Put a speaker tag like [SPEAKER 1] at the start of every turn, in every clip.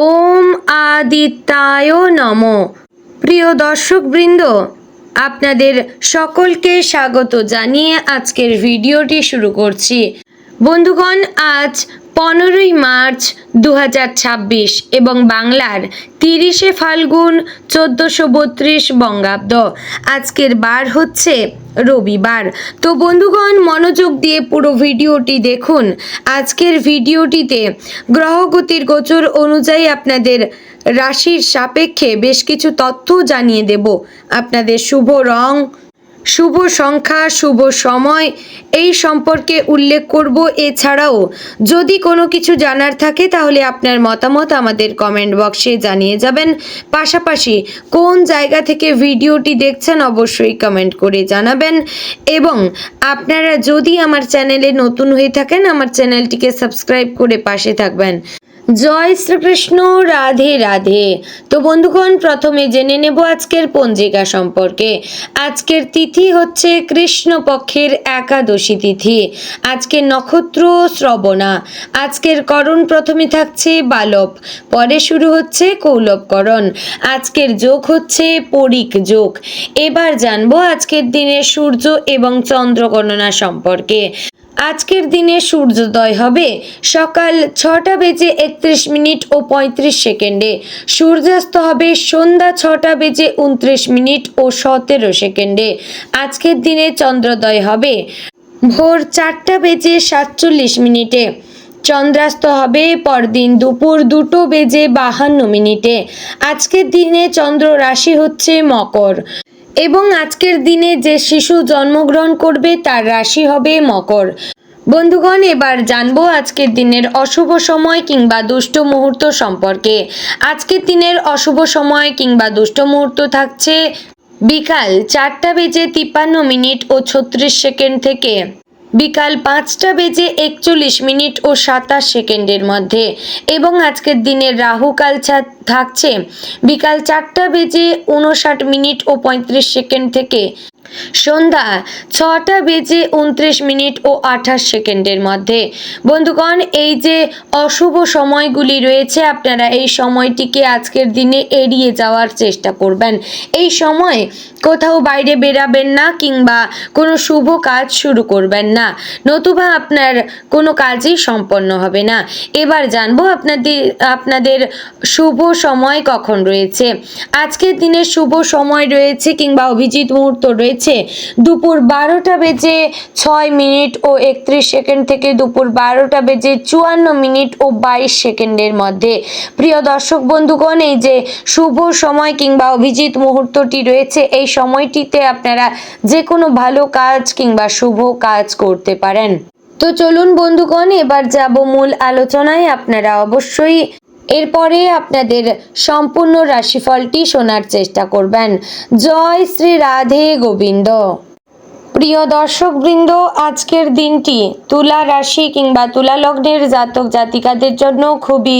[SPEAKER 1] ওম আদিত্যায় নমঃ। প্রিয় দর্শকবৃন্দ, আপনাদের সকলকে স্বাগত জানিয়ে আজকের ভিডিওটি শুরু করছি। বন্ধুগণ, আজ 15ই মার্চ 2026 এবং বাংলার 30শে ফাল্গুন 1432 বঙ্গাব্দ। আজকের বার হচ্ছে রবিবার। তো বন্ধুগণ, মনোযোগ দিয়ে পুরো ভিডিওটি দেখুন। আজকের ভিডিওটিতে গ্রহগতির গোচর অনুযায়ী আপনাদের রাশির সাপেক্ষে বেশ কিছু তথ্য জানিয়ে দেব। আপনাদের শুভ রং, শুভ সংখ্যা, শুভ সময় এই সম্পর্কে উল্লেখ করব। এছাড়াও যদি কোনো কিছু জানার থাকে তাহলে আপনার মতামত আমাদের কমেন্ট বক্সে জানিয়ে যাবেন। পাশাপাশি কোন জায়গা থেকে ভিডিওটি দেখছেন অবশ্যই কমেন্ট করে জানাবেন। এবং আপনারা যদি আমার চ্যানেলে নতুন হয়ে থাকেন, আমার চ্যানেলটিকে সাবস্ক্রাইব করে পাশে থাকবেন। জয় শ্রীকৃষ্ণ, রাধে রাধে। তো বন্ধুগণ, প্রথমে জেনে নেব আজকের পঞ্জিকা সম্পর্কে। আজকের তিথি হচ্ছে কৃষ্ণপক্ষের একাদশী তিথি। আজকের নক্ষত্র শ্রবণা। আজকের করণ প্রথমে থাকছে বালব, পরে শুরু হচ্ছে কৌলবকরণ। আজকের যোগ হচ্ছে পরিক যোগ। এবার জানবো আজকের দিনের সূর্য এবং চন্দ্র গণনা সম্পর্কে। আজকের দিনে সূর্যোদয় হবে সকাল 6:31 ও 35 সেকেন্ডে। সূর্যাস্ত হবে সন্ধ্যা 6:29 ও 17 সেকেন্ডে। আজকের দিনে চন্দ্রোদয় হবে ভোর 4:47 চন্দ্রাস্ত হবে পরদিন দুপুর 2:52। আজকের দিনে চন্দ্র রাশি হচ্ছে মকর এবং আজকের দিনে যে শিশু জন্মগ্রহণ করবে তার রাশি হবে মকর। বন্ধুগণ, এবার জানবো আজকের দিনের অশুভ সময় কিংবা দুষ্ট মুহূর্ত সম্পর্কে। আজকের দিনের অশুভ সময় কিংবা দুষ্ট মুহূর্ত থাকছে বিকাল 4:53 ও 36 সেকেন্ড থেকে বিকাল 5:41 ও 27 সেকেন্ডের মধ্যে। এবং আজকের দিনের রাহুকাল থাকছে বিকাল 4:59 ও 35 সেকেন্ড থেকে সন্ধ্যা 6:29 ও 28 সেকেন্ডের মধ্যে। বন্ধুগণ, এই যে অশুভ সময়গুলি রয়েছে, আপনারা এই সময়টিকে আজকের দিনে এড়িয়ে যাওয়ার চেষ্টা করবেন। এই সময় কোথাও বাইরে বেরাবেন না কিংবা কোনো শুভ কাজ শুরু করবেন না, নতুবা আপনার কোনো কাজই সম্পন্ন হবে না। এবার জানবো আপনাদের শুভ সময় কখন রয়েছে। আজকের দিনে শুভ সময় রয়েছে কিংবা অভিজিৎ মুহূর্ত রয়েছে দুপুর 12:06 ও 31 সেকেন্ড থেকে দুপুর 12:54 ও 22 সেকেন্ডের মধ্যে। প্রিয় দর্শক বন্ধুগণ, এই যে শুভ সময় কিংবা অভিজিৎ মুহূর্তটি রয়েছে, এই সময়টিতে আপনারা যে কোনো ভালো কাজ কিংবা শুভ কাজ করতে পারেন। তো চলুন বন্ধুগণ, এবার যাব মূল আলোচনায়। আপনারা অবশ্যই এরপরে আপনাদের সম্পূর্ণ রাশিফলটি শোনার চেষ্টা করবেন। জয় শ্রী রাধে গোবিন্দ। প্রিয় দর্শকবৃন্দ, আজকের দিনটি তুলা রাশি কিংবা তুলা লগ্নের জাতক জাতিকাদের জন্য খুবই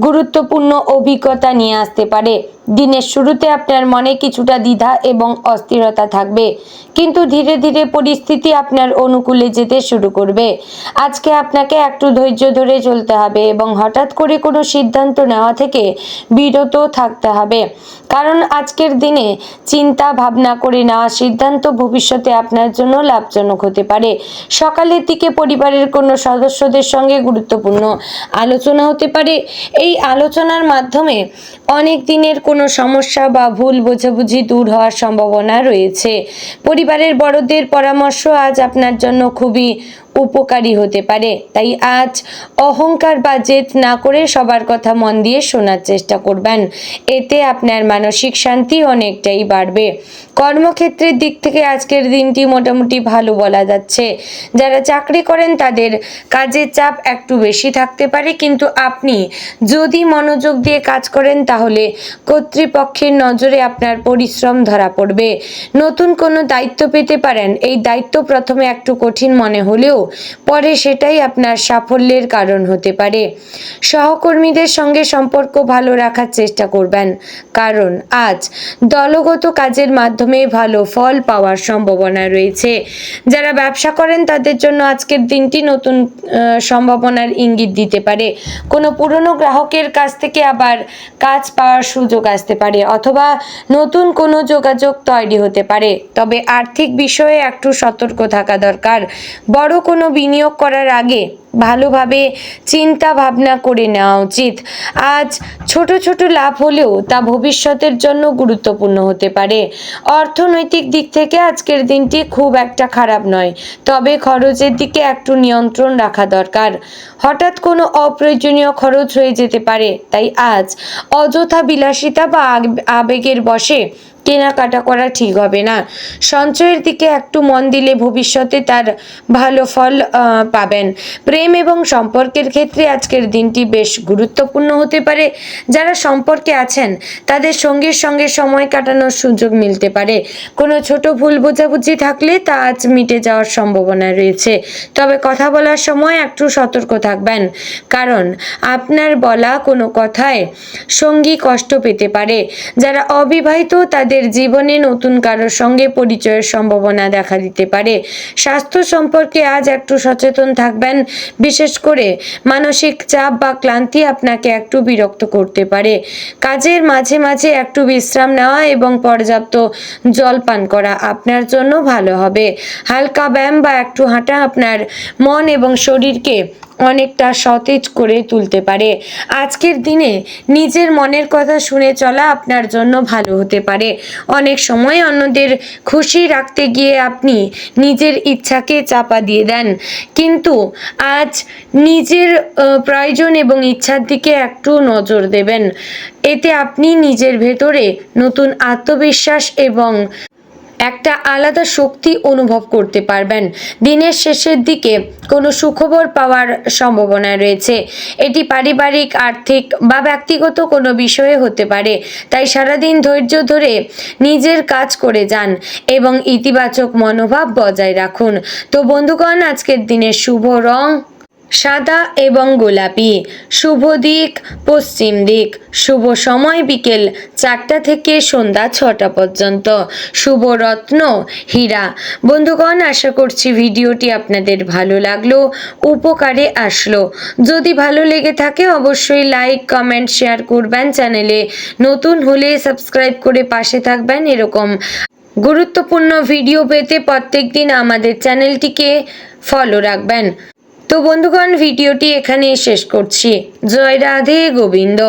[SPEAKER 1] গুরুত্বপূর্ণ অভিজ্ঞতা নিয়ে আসতে পারে। দিনের শুরুতে আপনার মনে কিছুটা দ্বিধা এবং অস্থিরতা থাকবে, কিন্তু ধীরে ধীরে পরিস্থিতি আপনার অনুকূলে যেতে শুরু করবে। আজকে আপনাকে একটু ধৈর্য ধরে চলতে হবে এবং হঠাৎ করে কোনো সিদ্ধান্ত নেওয়া থেকে বিরত থাকতে হবে, কারণ আজকের দিনে চিন্তা ভাবনা করে নেওয়া সিদ্ধান্ত ভবিষ্যতে আপনার জন্য লাভজনক হতে পারে। সকালের দিকে পরিবারের কোনো সদস্যদের সঙ্গে গুরুত্বপূর্ণ আলোচনা হতে পারে। এই আলোচনার মাধ্যমে অনেক দিনের কোনো সমস্যা বা ভুল বোঝাবুঝি দূর হওয়ার সম্ভাবনা রয়েছে। পরিবারের বড়দের পরামর্শ আজ আপনার জন্য খুবই উপকারী হতে পারে, তাই আজ অহংকার বা জেদ না করে সবার কথা মন দিয়ে শোনার চেষ্টা করবেন। এতে আপনার মানসিক শান্তি অনেকটাই বাড়বে। কর্মক্ষেত্রের দিক থেকে আজকের দিনটি মোটামুটি ভালো বলা যাচ্ছে। যারা চাকরি করেন তাদের কাজের চাপ একটু বেশি থাকতে পারে, কিন্তু আপনি যদি মনোযোগ দিয়ে কাজ করেন তাহলে কর্তৃপক্ষের নজরে আপনার পরিশ্রম ধরা পড়বে। নতুন কোনো দায়িত্ব পেতে পারেন। এই দায়িত্ব প্রথমে একটু কঠিন মনে হলেও পরে সেটাই আপনার সাফল্যের কারণ হতে পারে। সহকর্মীদের সঙ্গে সম্পর্ক ভালো রাখার চেষ্টা করবেন, কারণ আজ দলগত কাজের মাধ্যমে ভালো ফল পাওয়ার সম্ভাবনা রয়েছে। যারা ব্যবসা করেন তাদের জন্য আজকের দিনটি নতুন সম্ভাবনার ইঙ্গিত দিতে পারে। কোনো পুরনো গ্রাহকের কাছ থেকে আবার কাজ পাওয়ার সুযোগ আসতে পারে, অথবা নতুন কোনো যোগাযোগ তৈরি হতে পারে। তবে আর্থিক বিষয়ে একটু সতর্ক থাকা দরকার। বড় কোনো বিনিয়োগ করার আগে ভালোভাবে চিন্তা ভাবনা করে নেওয়া উচিত। আজ ছোট ছোট লাভ হলেও তা ভবিষ্যতের জন্য গুরুত্বপূর্ণ হতে পারে। অর্থনৈতিক দিক থেকে আজকের দিনটি খুব একটা খারাপ নয়, তবে খরচের দিকে একটু নিয়ন্ত্রণ রাখা দরকার। হঠাৎ কোনো অপ্রয়োজনীয় খরচ হয়ে যেতে পারে, তাই আজ অযথা বিলাসিতা বা আবেগের বশে কেনাকাটা করা ঠিক হবে না। সঞ্চয়ের দিকে একটু মন দিলে ভবিষ্যতে তার ভালো ফল পাবেন। প্রেম এবং সম্পর্কের ক্ষেত্রে আজকের দিনটি বেশ গুরুত্বপূর্ণ হতে পারে। যারা সম্পর্কে আছেন তাদের সঙ্গীর সঙ্গে সময় কাটানোর সুযোগ মিলতে পারে। কোনো ছোট ভুল বোঝাবুঝি থাকলে তা আজ মিটে যাওয়ার সম্ভাবনা রয়েছে, তবে কথা বলার সময় একটু সতর্ক থাকবেন, কারণ আপনার বলা কোনো কথায় সঙ্গী কষ্ট পেতে পারে। যারা অবিবাহিত তাদের জীবনে নতুন কারোর সঙ্গে পরিচয়ের সম্ভাবনা দেখা দিতে পারে। স্বাস্থ্য সম্পর্কে আজ একটু সচেতন থাকবেন, বিশেষ করে মানসিক চাপ বা ক্লান্তি আপনাকে একটু বিরক্ত করতে পারে। কাজের মাঝে মাঝে একটু বিশ্রাম নেওয়া এবং পর্যাপ্ত জল পান করা আপনার জন্য ভালো হবে। হালকা ব্যায়াম বা একটু হাঁটা আপনার মন এবং শরীরকে অনেকটা সতেজ করে তুলতে পারে। আজকের দিনে নিজের মনের কথা শুনে চলা আপনার জন্য ভালো হতে পারে। অনেক সময় অন্যদের খুশি রাখতে গিয়ে আপনি নিজের ইচ্ছাকে চাপা দিয়ে দেন, কিন্তু আজ নিজের প্রয়োজন এবং ইচ্ছার দিকে একটু নজর দেবেন। এতে আপনি নিজের ভেতরে নতুন আত্মবিশ্বাস এবং একটা আলাদা শক্তি অনুভব করতে পারবেন। দিনের শেষের দিকে কোনো সুখবর পাওয়ার সম্ভাবনা রয়েছে। এটি পারিবারিক, আর্থিক বা ব্যক্তিগত কোনো বিষয়ে হতে পারে। তাই সারাদিন ধৈর্য ধরে নিজের কাজ করে যান এবং ইতিবাচক মনোভাব বজায় রাখুন। তো বন্ধুগণ, আজকের দিনের শুভ রং সাদা এবং গোলাপি, শুভ দিক পশ্চিম দিক, শুভ সময় বিকেল 4টা থেকে সন্ধ্যা 6টা পর্যন্ত, শুভ রত্ন হীরা। বন্ধুগণ, আশা করছি ভিডিওটি আপনাদের ভালো লাগলো, উপকারে আসলো। যদি ভালো লেগে থাকে অবশ্যই লাইক, কমেন্ট, শেয়ার করবেন। চ্যানেলে নতুন হলে সাবস্ক্রাইব করে পাশে থাকবেন। এরকম গুরুত্বপূর্ণ ভিডিও পেতে প্রত্যেকদিন আমাদের চ্যানেলটিকে ফলো রাখবেন। তো বন্ধুগণ, ভিডিওটি এখানেই শেষ করছি। জয় রাধে গোবিন্দ।